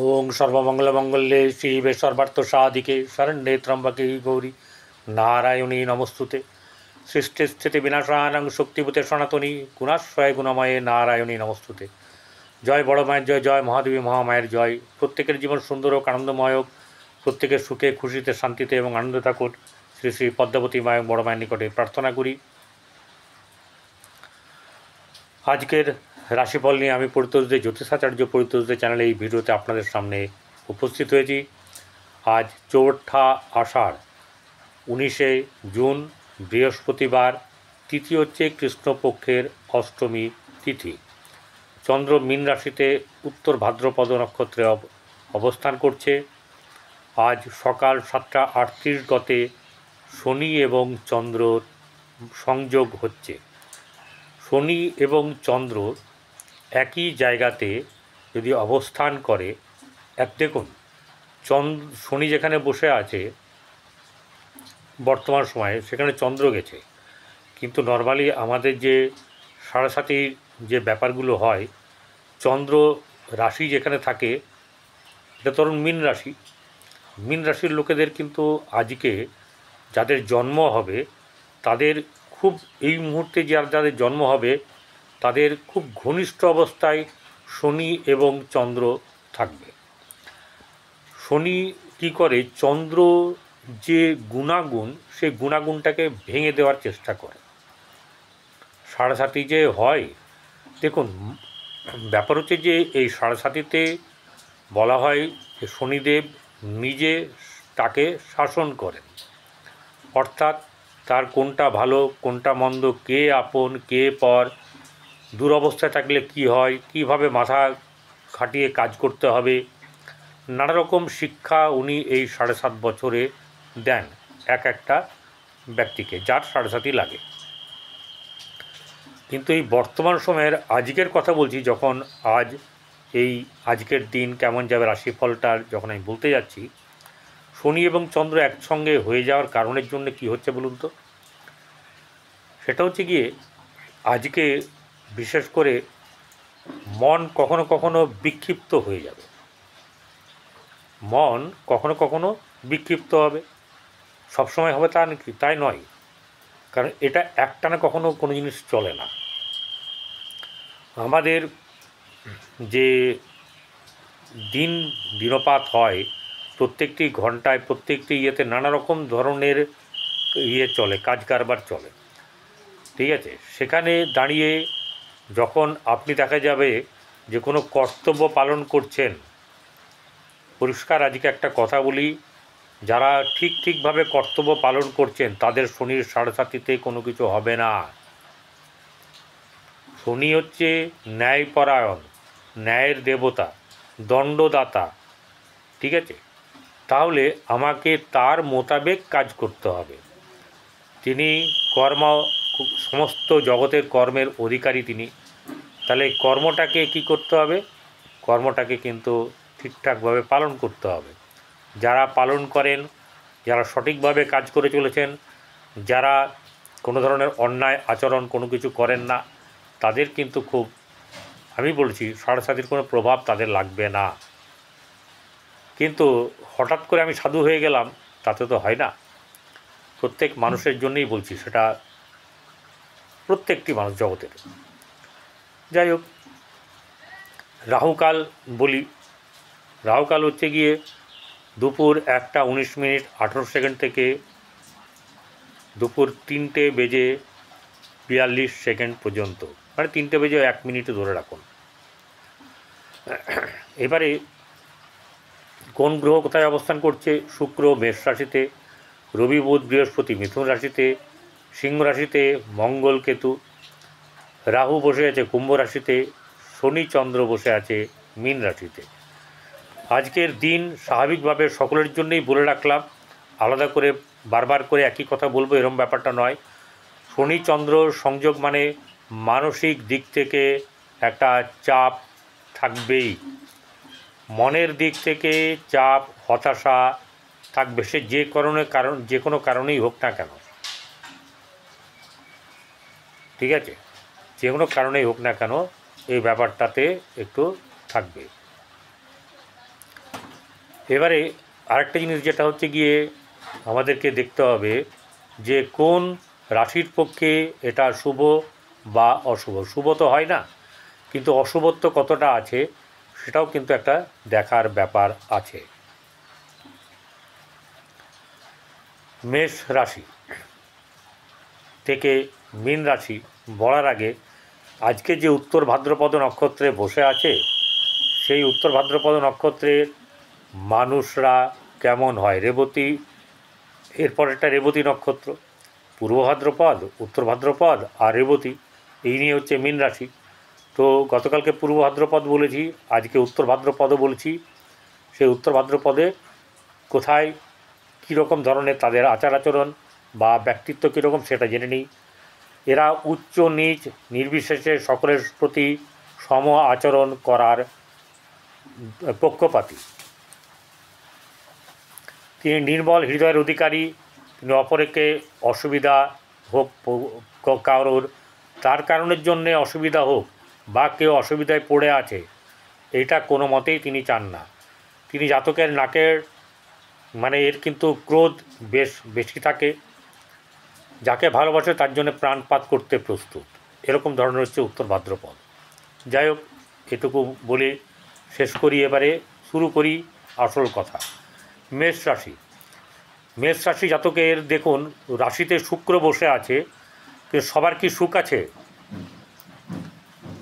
ওং সর্বমঙ্গলমঙ্গলে শিবে সর্বার্থ সাধিকে শরণ্যে ত্র্যম্বকে গৌরী নারায়ণী নমস্তুতে। সৃষ্টি স্থিতি বিনাশানাং শক্তিভূতে সনাতনী গুণাশ্রয় গুণময়ে নারায়ণী নমস্তুতে। জয় বড় মায়ের জয়, জয় মহাদেবী মহামায়ের জয়। প্রত্যেকের জীবন সুন্দর হোক, আনন্দময় হোক, প্রত্যেকের সুখে খুশিতে শান্তিতে এবং আনন্দে থাকুন। শ্রী শ্রী পদ্মাবতী মায়ের বড় মায়ের নিকটে প্রার্থনা করি। আজকের রাশিফল নিয়ে আমি পরিতোষদের জ্যোতিষাচার্য পরিতোষদের চ্যানেলে এই ভিডিওতে আপনাদের সামনে উপস্থিত হয়েছি। আজ চৌঠা আষাঢ়, 19শে জুন, বৃহস্পতিবার। তিথি হচ্ছে কৃষ্ণপক্ষের অষ্টমী তিথি। চন্দ্র মীন রাশিতে উত্তর ভাদ্রপদ নক্ষত্রে অবস্থান করছে। আজ সকাল 7:38 গতে শনি এবং চন্দ্র সংযোগ হচ্ছে। শনি এবং চন্দ্র একই জায়গাতে যদি অবস্থান করে, দেখুন শনি যেখানে বসে আছে বর্তমান সময়ে, সেখানে চন্দ্র গেছে, কিন্তু নর্মালি আমাদের যে সাড়ে যে ব্যাপারগুলো হয়, চন্দ্র রাশি যেখানে থাকে, এটা ধরুন মীন রাশি। মীন রাশির লোকেদের কিন্তু আজকে যাদের জন্ম হবে তাদের খুব, এই মুহূর্তে যাদের জন্ম হবে তাদের খুব ঘনিষ্ঠ অবস্থায় শনি এবং চন্দ্র থাকবে। শনি কী করে, চন্দ্র যে গুণাগুণ, সেই গুণাগুণটাকে ভেঙে দেওয়ার চেষ্টা করে। সাড়ে সাতি যে হয়, দেখুন ব্যাপার হচ্ছে যে এই সাড়ে সাতিতে বলা হয় যে শনিদেব নিজে তাকে শাসন করেন, অর্থাৎ তার কোনটা ভালো কোনটা মন্দ, কে আপন কে পর, দুরবস্থায় থাকলে কি হয়, কিভাবে মাথা খাটিয়ে কাজ করতে হবে, নানা রকম শিক্ষা উনি এই 7.5 বছরে দেন একটা ব্যক্তিকে, যার 7.5 লাগে। কিন্তু এই বর্তমান সময়ের আজকের কথা বলছি, যখন আজকের দিন কেমন যাবে রাশিফলটার যখন আমি বলতে যাচ্ছি, শনি এবং চন্দ্র একসঙ্গে হয়ে যাওয়ার কারণের জন্য কি হচ্ছে বলুন তো। সেটা হচ্ছে গিয়ে আজকে বিশেষ করে মন কখনো কখনো বিক্ষিপ্ত হয়ে যাবে, মন কখনো কখনো বিক্ষিপ্ত হবে, সবসময় হবে তাই নয়, কারণ এটা একটানা কখনো কোনো জিনিস চলে না। আমাদের যে দিনপাত হয়, প্রত্যেকটি ঘন্টায় প্রত্যেকটি ইয়েতে নানা রকম ধরনের চলে, কাজ কারবার চলে, ঠিক আছে। সেখানে দাঁড়িয়ে যখন আপনি দেখা যাবে যে কোনো কর্তব্য পালন করছেন, পরিষ্কার আজকে একটা কথা বলি, যারা ঠিকভাবে কর্তব্য পালন করছেন তাদের শনির 7.5-তে কোনো কিছু হবে না। শনি হচ্ছে ন্যায়পরায়ণ, ন্যায়ের দেবতা, দণ্ডদাতা, ঠিক আছে। তাহলে আমাকে তার মোতাবেক কাজ করতে হবে। তিনি সমস্ত জগতের কর্মের অধিকারী তিনি, তাহলে কর্মটাকে কি করতে হবে, কর্মটাকে কিন্তু ঠিকঠাকভাবে পালন করতে হবে। যারা পালন করেন, যারা সঠিকভাবে কাজ করে চলেছেন, যারা কোনো ধরনের অন্যায় আচরণ কোনো কিছু করেন না, তাদের কিন্তু খুব, আমি বলছি 7.5-র কোনো প্রভাব তাদের লাগবে না। কিন্তু হঠাৎ করে আমি সাধু হয়ে গেলাম, তাতে তো হয় না। প্রত্যেক মানুষের জন্যই বলছি, সেটা প্রত্যেকটি মানুষ জগতের। যাই হোক, রাহুকাল বলি, রাহুকাল হচ্ছে গিয়ে দুপুর 1:19:18 থেকে দুপুর 3:42 পর্যন্ত, মানে 3:01 ধরে রাখুন। এবারে কোন গ্রহ কোথায় অবস্থান করছে, শুক্র মেষ রাশিতে, রবি বুধ বৃহস্পতি মিথুন রাশিতে, সিংহ রাশিতে মঙ্গল কেতু, রাহু বসে আছে কুম্ভ রাশিতে, শনি চন্দ্র বসে আছে মীন রাশিতে। আজকের দিন স্বাভাবিকভাবে সকলের জন্যই বলে রাখলাম, আলাদা করে বারবার করে একই কথা বলবো এরম ব্যাপারটা নয়। শনি চন্দ্র সংযোগ মানে মানসিক দিক থেকে একটা চাপ থাকবেই, মনের দিক থেকে চাপ হতাশা থাকবে, সে যে কোনো কারণেই হোক না কেন, ঠিক আছে, যে কোনো কারণেই হোক না কেন এই ব্যাপারটাতে একটু থাকবে। এবারে আরেকটা জিনিস যেটা হচ্ছে গিয়ে আমাদেরকে দেখতে হবে যে কোন রাশির পক্ষে এটা শুভ বা অশুভ। শুভ তো হয় না, কিন্তু অশুভত্ব কতটা আছে সেটাও কিন্তু একটা দেখার ব্যাপার আছে। মেষ রাশি থেকে মীন রাশি বলার আগে আজকে যে উত্তর ভাদ্রপদ নক্ষত্রে বসে আছে সেই উত্তর ভাদ্রপদ নক্ষত্রের মানুষরা কেমন হয়। রেবতী, এরপর একটা রেবতী নক্ষত্র, পূর্ব ভাদ্রপদ, উত্তর ভাদ্রপদ আর রেবতী, এই নিয়ে হচ্ছে মীন রাশি। তো গতকালকে পূর্ব ভাদ্রপদ বলেছি, আজকে উত্তর ভাদ্রপদও বলছি। সেই উত্তর ভাদ্রপদে কোথায় কীরকম ধরনের তাদের আচার আচরণ বা ব্যক্তিত্ব কীরকম সেটা জেনে নিই। এরা উচ্চ নীচ নির্বিশেষে সকলের প্রতি সম আচরণ করার পক্ষপাতী। তিনি নির্মল হৃদয়ের অধিকারী। তিনি অপরকে অসুবিধা হোক কারোর, তার কারণের জন্যে অসুবিধা হোক বা কেউ অসুবিধায় পড়ে আছে, এটা কোনো মতেই তিনি চান না। তিনি জাতকের নাকের মানে এর কিন্তু ক্রোধ বেশি থাকে। যাকে ভালোবাসে তার জন্য প্রাণপাত করতে প্রস্তুত, এরকম ধরনের হচ্ছে উত্তর ভাদ্রপদ। যাই হোক, এটুকু বলে শেষ করি। এবারে শুরু করি আসল কথা। মেষ রাশি। মেষ রাশি জাতকের দেখুন, রাশিতে শুক্র বসে আছে, কিন্তু সবার কি সুখ আছে?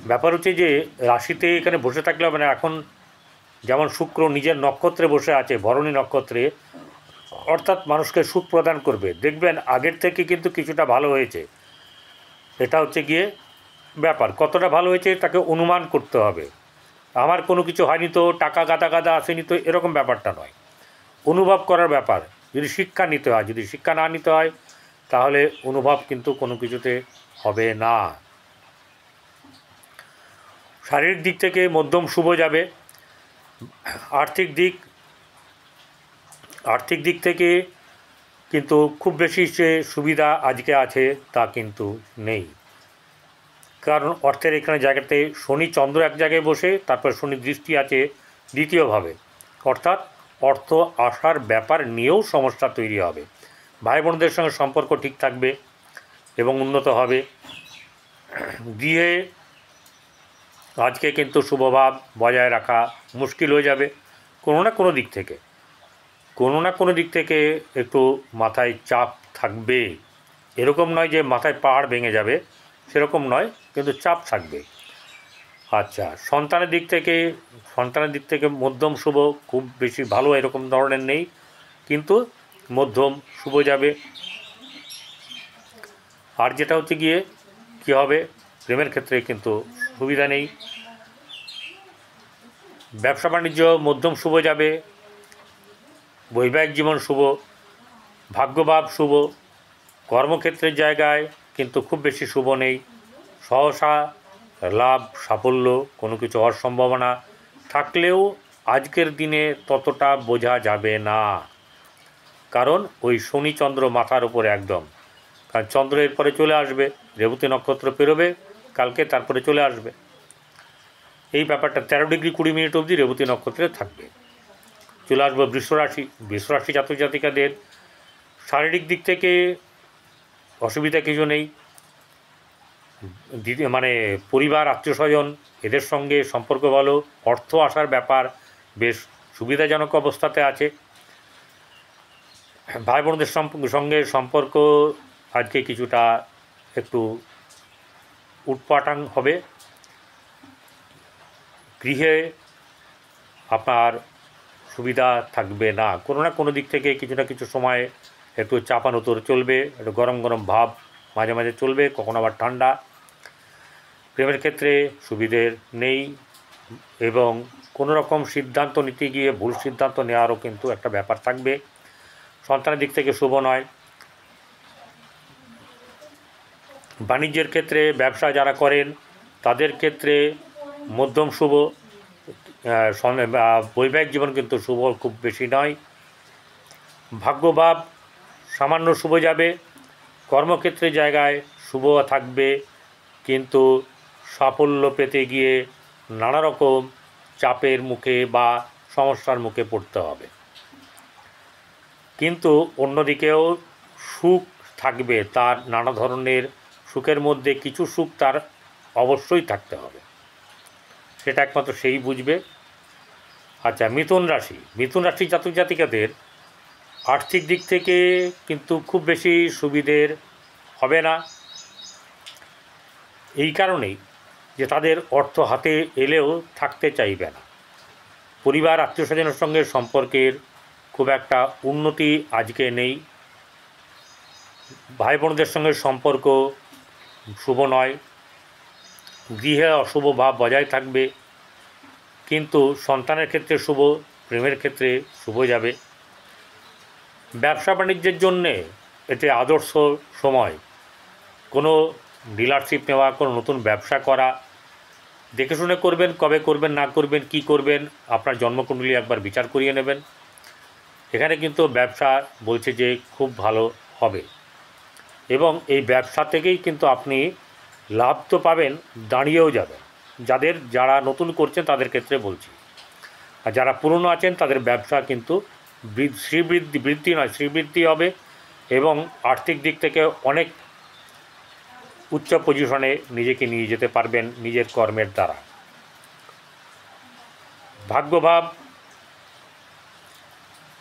ব্যাপার হচ্ছে যে রাশিতে এখানে বসে থাকলে হবে না। এখন যেমন শুক্র নিজের নক্ষত্রে বসে আছে, ভরণী নক্ষত্রে, অর্থাৎ মানুষকে সুখ প্রদান করবে। দেখবেন আগের থেকে কিন্তু কিছুটা ভালো হয়েছে। এটা হচ্ছে গিয়ে ব্যাপার। কতটা ভালো হয়েছে তাকে অনুমান করতে হবে। আমার কোনো কিছু হয়নি তো, টাকা গাদা গাদা আসেনি তো, এরকম ব্যাপারটা নয়। অনুভব করার ব্যাপার। যদি শিক্ষা নিতে হয়, যদি শিক্ষা না নিতে হয় তাহলে অনুভব কিন্তু কোনো কিছুতে হবে না। শারীরিক দিক থেকে মধ্যম শুভ যাবে। আর্থিক দিক থেকে কিন্তু খুব বেশি যে সুবিধা আজকে আছে তা কিন্তু নেই। কারণ অর্থের এখানে জায়গাতে শনি চন্দ্র এক জায়গায় বসে, তারপর শনি দৃষ্টি আছে দ্বিতীয়ভাবে, অর্থাৎ অর্থ আসার ব্যাপার নিয়েও সমস্যা তৈরি হবে। ভাই বোনদের সঙ্গে সম্পর্ক ঠিক থাকবে এবং উন্নত হবে। গৃহে আজকে কিন্তু শুভভাব বজায় রাখা মুশকিল হয়ে যাবে। কোনো না কোনো দিক থেকে একটু মাথায় চাপ থাকবে। এরকম নয় যে মাথায় পাহাড় ভেঙে যাবে, সেরকম নয়, কিন্তু চাপ থাকবে। আচ্ছা, সন্তানের দিক থেকে মধ্যম শুভ, খুব বেশি ভালো এরকম ধরনের নেই, কিন্তু মধ্যম শুভ যাবে। আর যেটা হচ্ছে গিয়ে কী হবে, প্রেমের ক্ষেত্রে কিন্তু সুবিধা নেই। ব্যবসা বাণিজ্য মধ্যম শুভ যাবে। বৈবাহিক জীবন শুভ, ভাগ্যভাব শুভ। কর্মক্ষেত্রের জায়গায় কিন্তু খুব বেশি শুভ নেই। সহসা লাভ, সাফল্য, কোনো কিছু হওয়ার সম্ভাবনা থাকলেও আজকের দিনে ততটা বোঝা যাবে না। কারণ ওই শনি চন্দ্র মাথার উপরে একদম। কারণ চন্দ্র এরপরে চলে আসবে, রেবতী নক্ষত্র পেরোবে কালকে, তারপরে চলে আসবে। এই ব্যাপারটা 13°20' অবধি রেবতী নক্ষত্রে থাকবে। চলে আসবো বৃষরাশি জাতক জাতিকাদের শারীরিক দিক থেকে অসুবিধা কিছু নেই। মানে পরিবার, আত্মীয় স্বজন, এদের সঙ্গে সম্পর্ক ভালো। অর্থ আসার ব্যাপার বেশ সুবিধাজনক অবস্থাতে আছে। ভাই বোনদের সঙ্গে সম্পর্ক আজকে কিছুটা একটু উটপাটাং হবে। গৃহে আপনার সুবিধা থাকবে না। কোনো না কোনো দিক থেকে কিছু না কিছু সময় একটু চাপানোতর চলবে, একটু গরম গরম ভাব মাঝে মাঝে চলবে, কখনো আবার ঠান্ডা। প্রেমের ক্ষেত্রে সুবিধের নেই এবং কোনো রকম সিদ্ধান্ত নিতে গিয়ে ভুল সিদ্ধান্ত নেওয়ারও কিন্তু একটা ব্যাপার থাকবে। সন্তানের দিক থেকে শুভ নয়। বাণিজ্যের ক্ষেত্রে, ব্যবসা যারা করেন তাদের ক্ষেত্রে মধ্যম শুভ। বৈবাহিক জীবন কিন্তু শুভ খুব বেশি নয়। ভাগ্যভাব সামান্য শুভ যাবে। কর্মক্ষেত্রের জায়গায় শুভ থাকবে, কিন্তু সাফল্য পেতে গিয়ে নানা রকম চাপের মুখে বা সমস্যার মুখে পড়তে হবে। কিন্তু অন্যদিকেও সুখ থাকবে, তার নানা ধরনের সুখের মধ্যে কিছু সুখ তার অবশ্যই থাকতে হবে, সেটা একমাত্র সেই বুঝবে। আচ্ছা, মিথুন রাশি জাতক জাতিকাদের আর্থিক দিক থেকে কিন্তু খুব বেশি সুবিধের হবে না, এই কারণেই যে তাদের অর্থ হাতে এলেও থাকতে চাইবে না। পরিবার আত্মীয় স্বজনের সঙ্গে সম্পর্কের খুব একটা উন্নতি আজকে নেই। ভাই বোনদের সঙ্গে সম্পর্ক শুভ নয়, গৃহে অশুভ ভাব বজায় থাকবে, কিন্তু সন্তানের ক্ষেত্রে শুভ, প্রেমের ক্ষেত্রে শুভ যাবে। ব্যবসা বাণিজ্যের জন্যে এতে আদর্শ সময়। কোনো ডিলারশিপ নেওয়া, কোনো নতুন ব্যবসা করা, দেখে শুনে করবেন, কবে করবেন না করবেন, কি করবেন, আপনার জন্মকুণ্ডলী একবার বিচার করিয়ে নেবেন। এখানে কিন্তু ব্যবসা বলছে যে খুব ভালো হবে, এবং এই ব্যবসা থেকেই কিন্তু আপনি লাভ তো পাবেন, দাঁড়িয়েও যাবেন। যারা নতুন করছেন তাদের ক্ষেত্রে বলছি, আর যারা পুরনো আছেন তাদের ব্যবসা কিন্তু শ্রীবৃদ্ধি হবে, এবং আর্থিক দিক থেকে অনেক উচ্চ পজিশনে নিজেকে নিয়ে যেতে পারবেন নিজের কর্মের দ্বারা। ভাগ্যভাব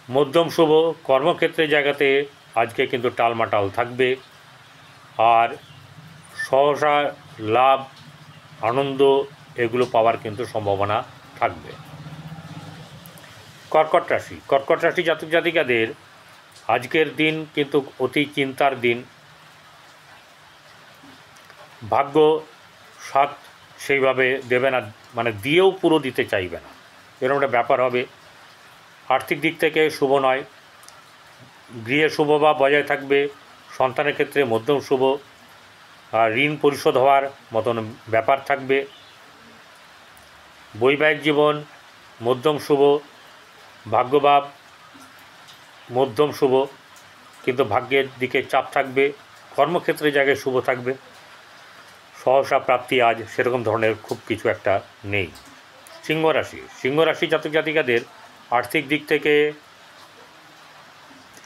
মধ্যম শুভ, কর্মক্ষেত্রে জায়গাতে আজকে কিন্তু টালমাটাল থাকবে, আর সহসা লাভ, আনন্দ এগুলো পাওয়ার কিন্তু সম্ভাবনা থাকবে। কর্কট রাশি জাতক জাতিকাদের আজকের দিন কিন্তু অতি চিন্তার দিন। ভাগ্য সাথ সেইভাবে দেবে না, মানে দিয়েও পুরো দিতে চাইবে না, এরকম একটা ব্যাপার হবে। আর্থিক দিক থেকে শুভ নয়, গৃহে শুভ বা বজায় থাকবে, সন্তানের ক্ষেত্রে মধ্যম শুভ, আর ঋণ পরিশোধ হওয়ার মতন ব্যাপার থাকবে। বৈবাহিক জীবন মধ্যম শুভ, ভাগ্যভাব মধ্যম শুভ, কিন্তু ভাগ্যের দিকে চাপ থাকবে। কর্মক্ষেত্রে জায়গায় শুভ থাকবে, সহসা প্রাপ্তি আজ সেরকম ধরনের খুব কিছু একটা নেই। সিংহ রাশি জাতক জাতিকাদের আর্থিক দিক থেকে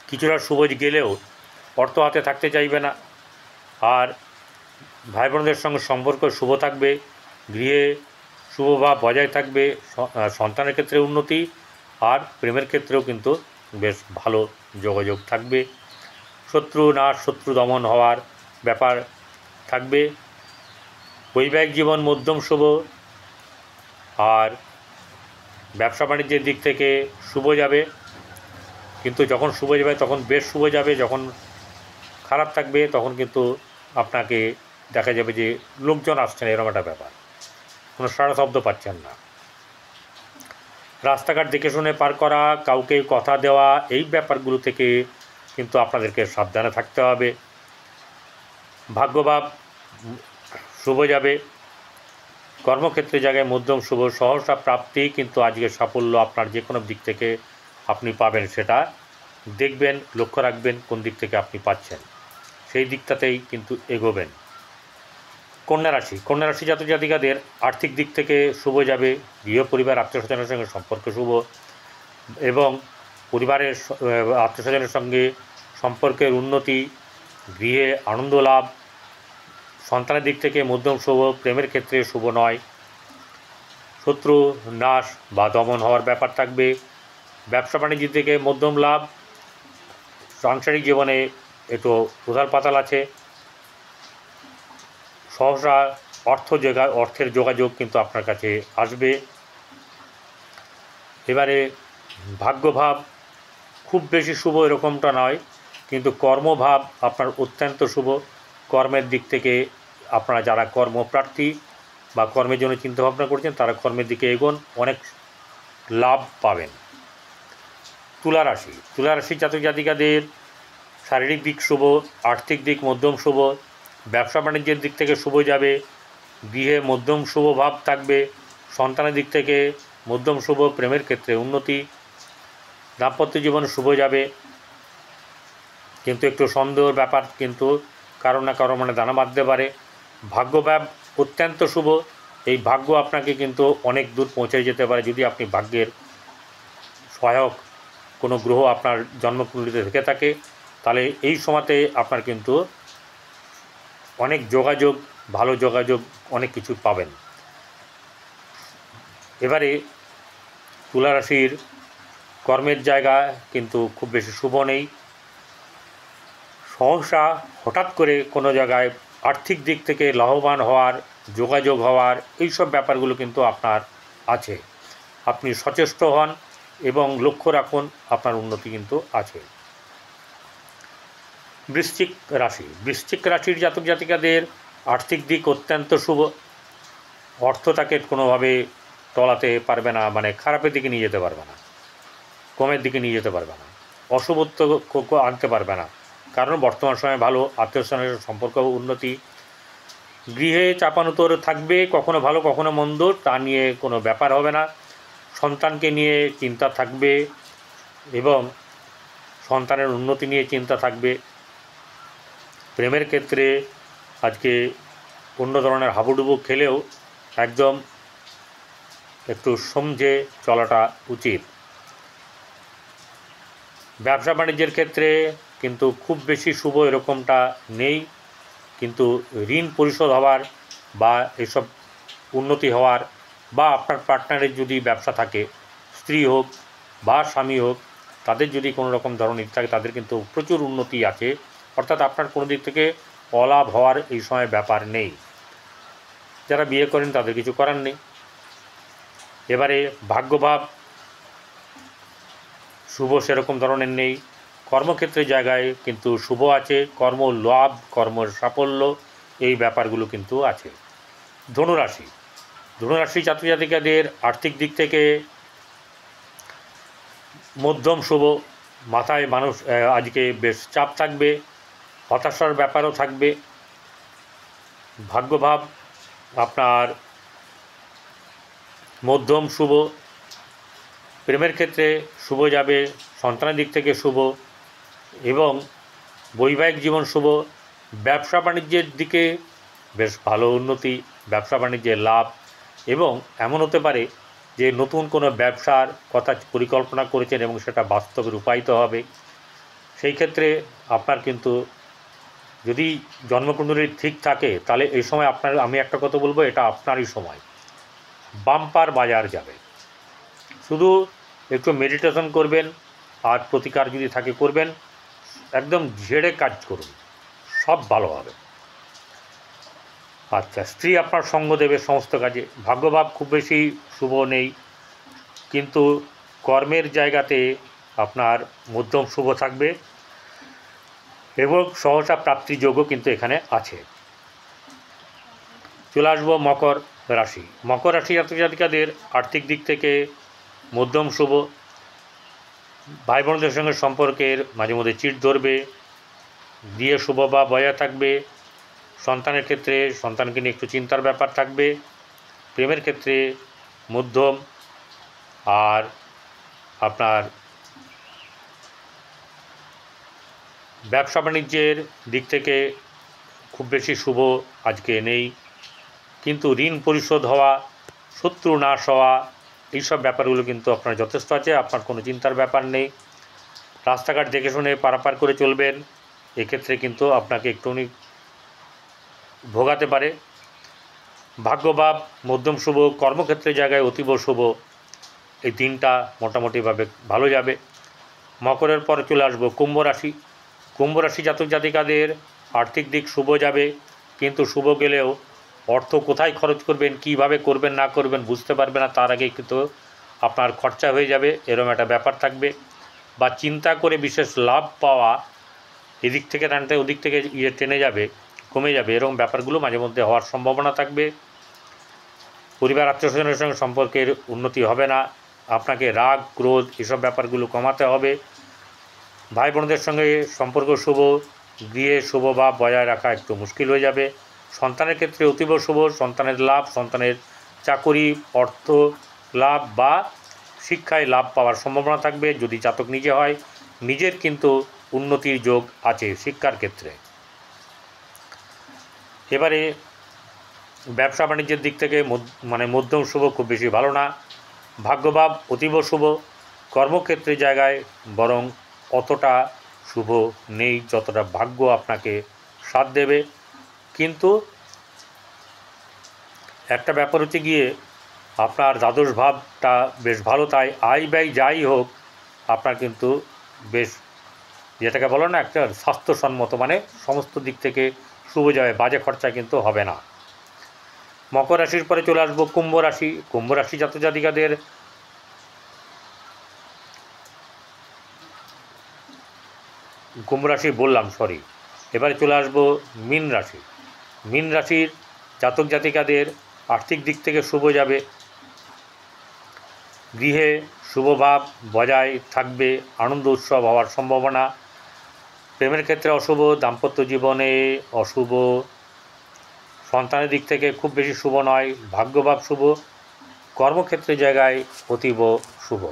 কিছুটা শুভ গেলেও অর্থ হাতে থাকতে চাইবে না, আর ভাই বোনদের সঙ্গে সম্পর্ক শুভ থাকবে, গৃহে শুভভাব বজায় থাকবে, সন্তানের ক্ষেত্রে উন্নতি, আর প্রেমের ক্ষেত্রেও কিন্তু বেশ ভালো যোগাযোগ থাকবে। শত্রু নাশ, শত্রু দমন হওয়ার ব্যাপার থাকবে। বৈবাহিক জীবন মধ্যম শুভ, আর ব্যবসা বাণিজ্যের দিক থেকে শুভ যাবে, কিন্তু যখন শুভ যাবে তখন বেশ শুভ যাবে, যখন খারাপ থাকবে তখন কিন্তু আপনাকে দেখা যাবে যে লোকজন আসছে না, এরকম একটা ব্যাপার, কোনো সাড়া শব্দ পাচ্ছেন না। রাস্তাঘাট দেখে শুনে পার করা, কাউকে কথা দেওয়া, এই ব্যাপারগুলো থেকে কিন্তু আপনাদেরকে সাবধানে থাকতে হবে। ভাগ্যভাব শুভ যাবে, কর্মক্ষেত্রে জায়গায় মধ্যম শুভ, সহসা প্রাপ্তি, কিন্তু আজকে সাফল্য আপনার যে কোনো দিক থেকে আপনি পাবেন, সেটা দেখবেন, লক্ষ্য রাখবেন কোন দিক থেকে আপনি পাচ্ছেন, সেই দিকটাতেই কিন্তু এগোবেন। কন্যা রাশি জাতক জাতিকাদের আর্থিক দিক থেকে শুভ যাবে, গৃহ পরিবার আত্মীয় স্বজনের সঙ্গে সম্পর্ক শুভ, এবং পরিবারের আত্মীয় স্বজনের সঙ্গে সম্পর্কের উন্নতি, গৃহে আনন্দ লাভ, সন্তানের দিক থেকে মধ্যম শুভ, প্রেমের ক্ষেত্রে শুভ নয়, শত্রু নাশ বা দমন হওয়ার ব্যাপার থাকবে। ব্যবসা বাণিজ্য থেকে মধ্যম লাভ, সাংসারিক জীবনে একটু উথাল পাতাল আছে, সহসা অর্থের যোগাযোগ কিন্তু আপনার কাছে আসবে। এবারে ভাগ্যভাব খুব বেশি শুভ এরকমটা নয়, কিন্তু কর্মভাব আপনার অত্যন্ত শুভ। কর্মের দিক থেকে আপনারা যারা কর্মপ্রার্থী বা কর্মের জন্য চিন্তাভাবনা করছেন, তারা কর্মের দিকে এগোন, অনেক লাভ পাবেন। তুলা রাশি জাতক জাতিকাদের শারীরিক দিক শুভ, আর্থিক দিক মধ্যম শুভ, ব্যবসা বাণিজ্যের দিক থেকে শুভ যাবে, গৃহে মধ্যম শুভ ভাব থাকবে, সন্তানের দিক থেকে মধ্যম শুভ, প্রেমের ক্ষেত্রে উন্নতি, দাম্পত্য জীবন শুভ যাবে, কিন্তু একটু সন্দেহের ব্যাপার কিন্তু কারো না কারো মানে দানা বাঁধতে পারে। ভাগ্যভাব অত্যন্ত শুভ, এই ভাগ্য আপনাকে কিন্তু অনেক দূর পৌঁছে যেতে পারে যদি আপনি ভাগ্যের সহায়ক কোনো গ্রহ আপনার জন্মকুণ্ডলিতে থেকে থাকে, তাহলে এই সময়তে আপনার কিন্তু অনেক যোগাযোগ, ভালো যোগাযোগ, অনেক কিছু পাবেন। এবারে তুলা রাশির কর্মের জায়গা কিন্তু খুব বেশি শুভ নেই। সহসা হঠাৎ করে কোনো জায়গায় আর্থিক দিক থেকে লাভবান হওয়ার, যোগাযোগ হওয়ার, এইসব ব্যাপারগুলো কিন্তু আপনার আছে। আপনি সচেষ্ট হন এবং লক্ষ্য রাখুন, আপনার উন্নতি কিন্তু আছে। বৃশ্চিক রাশির জাতক জাতিকাদের আর্থিক দিক অত্যন্ত শুভ। অর্থ তাকে কোনোভাবে তলাতে পারবে না, মানে খারাপের দিকে নিয়ে যেতে পারবে না, কমের দিকে নিয়ে যেতে পারবে না, অশুভত্ব আনতে পারবে না, কারণ বর্তমান সময়ে ভালো আত্মীয়-স্বজনের সম্পর্ক উন্নতি। গৃহে চাপানুতোর থাকবে, কখনো ভালো কখনো মন্দ, তা নিয়ে কোনো ব্যাপার হবে না। সন্তানকে নিয়ে চিন্তা থাকবে এবং সন্তানের উন্নতি নিয়ে চিন্তা থাকবে। প্রেমের ক্ষেত্রে আজকে অন্য ধরনের হাবুডুবু খেলেও একদম একটু সমঝে চলাটা উচিত। ব্যবসা বাণিজ্যের ক্ষেত্রে কিন্তু খুব বেশি শুভ এরকমটা নেই, কিন্তু ঋণ পরিশোধ হওয়ার বা এসব উন্নতি হওয়ার, বা আপনার পার্টনারের যদি ব্যবসা থাকে, স্ত্রী হোক বা স্বামী হোক, তাদের যদি কোনো রকম ধরনের থাকে, তাদের কিন্তু প্রচুর উন্নতি আছে। অর্থাৎ আপনার কোনো দিক থেকে অলাভ হওয়ার এই সময় ব্যাপার নেই। যারা বিয়ে করেন তাদের কিছু করার নেই। এবারে ভাগ্যভাব শুভ সেরকম ধরনের নেই। কর্মক্ষেত্রের জায়গায় কিন্তু শুভ আছে, কর্ম লাভ, কর্মের সাফল্য, এই ব্যাপারগুলো কিন্তু আছে। ধনুরাশি জাতক জাতিকাদের আর্থিক দিক থেকে মধ্যম শুভ। মাথায় মানুষ আজকে বেশ চাপ থাকবে, হতাশার ব্যাপারও থাকবে। ভাগ্যভাব আপনার মধ্যম শুভ। প্রেমের ক্ষেত্রে শুভ যাবে, সন্তানের দিক থেকে শুভ এবং বৈবাহিক জীবন শুভ। ব্যবসা বাণিজ্যের দিকে বেশ ভালো উন্নতি, ব্যবসা বাণিজ্যের লাভ, এবং এমন হতে পারে যে নতুন কোনো ব্যবসার কথা পরিকল্পনা করেছেন এবং সেটা বাস্তবে রূপায়িত হবে। সেই ক্ষেত্রে আপনার কিন্তু যদি জন্মকুণ্ডলী ঠিক থাকে, তাহলে এই সময় আমি একটা কথা বলবো, এটা আপনারই সময়, বাম্পার বাজার যাবে। শুধু একটু মেডিটেশন করবেন আর প্রতিকার যদি থাকে করবেন, একদম ঝেড়ে কাজ করুন, সব ভালো হবে। আচ্ছা, স্ত্রী আপনার সঙ্গ দেবে সমস্ত কাজে। ভাগ্যভাব খুব বেশি শুভ নেই, কিন্তু কর্মের জায়গাতে আপনার মধ্যম শুভ থাকবে এবং সহসা প্রাপ্তির যোগও কিন্তু এখানে আছে। চলে আসবো মকর রাশি জাতক জাতিকাদের আর্থিক দিক থেকে মধ্যম শুভ। ভাই বোনদের সঙ্গে সম্পর্কের মাঝে মধ্যে চিট ধরবে, দিয়ে শুভ বা বজায় থাকবে। সন্তানের ক্ষেত্রে সন্তানকে নিয়ে একটু চিন্তার ব্যাপার থাকবে। প্রেমের ক্ষেত্রে মধ্যম, আর আপনার ব্যবসা বাণিজ্যের দিক থেকে খুব বেশি শুভ আজকে নেই, কিন্তু ঋণ পরিশোধ হওয়া, শত্রু নাশ হওয়া, এইসব ব্যাপারগুলো কিন্তু আপনার যথেষ্ট আছে, আপনার কোনো চিন্তার ব্যাপার নেই। রাস্তাঘাট দেখে শুনে পারাপার করে চলবেন, এক্ষেত্রে কিন্তু আপনাকে একটুখানি ভোগাতে পারে। ভাগ্যভাব মধ্যম শুভ, কর্মক্ষেত্রের জায়গায় অতীব শুভ। এই দিনটা মোটামুটিভাবে ভালো যাবে। মকরের পরে চলে আসবো কুম্ভ রাশি জাতক জাতিকাদের আর্থিক দিক শুভ যাবে, কিন্তু শুভ গেলেও অর্থ কোথায় খরচ করবেন, কিভাবে করবেন না করবেন বুঝতে পারবে না, তার আগে কিন্তু আপনার খরচা হয়ে যাবে, এরকম একটা ব্যাপার থাকবে। বা চিন্তা করে বিশেষ লাভ পাওয়া, এদিক থেকে টানতে ওদিক থেকে টেনে যাবে, কমে যাবে, এরকম ব্যাপারগুলো মাঝে মধ্যে হওয়ার সম্ভাবনা থাকবে। পরিবার আত্মীয় স্বজনের সঙ্গে সম্পর্কের উন্নতি হবে না, আপনাকে রাগ ক্রোধ এসব ব্যাপারগুলো কমাতে হবে। ভাই বোনদের সঙ্গে সম্পর্ক শুভ, গৃহে শুভ ভাব বজায় রাখা একটু মুশকিল হয়ে যাবে। সন্তানের ক্ষেত্রে অতীব শুভ, সন্তানের লাভ, সন্তানের চাকরি, অর্থ লাভ বা শিক্ষায় লাভ পাওয়ার সম্ভাবনা থাকবে। যদি জাতক নিজে হয়, নিজের কিন্তু উন্নতির যোগ আছে শিক্ষার ক্ষেত্রে। এবারে ব্যবসা বাণিজ্যের দিক থেকে মধ্যম শুভ, খুব বেশি ভালো না। ভাগ্যভাব অতীব শুভ, কর্মক্ষেত্রের জায়গায় বরং অতটা শুভ নেই যতটা ভাগ্য আপনাকে সাথ দেবে। কিন্তু একটা ব্যাপার হচ্ছে গিয়ে আপনার দ্বাদশ ভাবটা বেশ ভালো, তাই আয় ব্যয় যাই হোক আপনার কিন্তু বেশ, যেটাকে বলো না একটা স্বাস্থ্যসম্মত, মানে সমস্ত দিক থেকে শুভ যাবে, বাজে খরচা কিন্তু হবে না। মকর রাশির পরে চলে আসবো কুম্ভ রাশি। কুম্ভ রাশি জাতক জাতিকাদের কুম্ভ রাশি বললাম, সরি, এবারে চলে আসবো মীন রাশি। মীন রাশির জাতক জাতিকাদের আর্থিক দিক থেকে শুভ যাবে, গৃহে শুভভাব বজায় থাকবে, আনন্দ উৎসব হওয়ার সম্ভাবনা। প্রেমের ক্ষেত্রে অশুভ, দাম্পত্য জীবনে অশুভ, সন্তানের দিক থেকে খুব বেশি শুভ নয়, ভাগ্যভাব শুভ, কর্মক্ষেত্রের জায়গায় অতীব শুভ।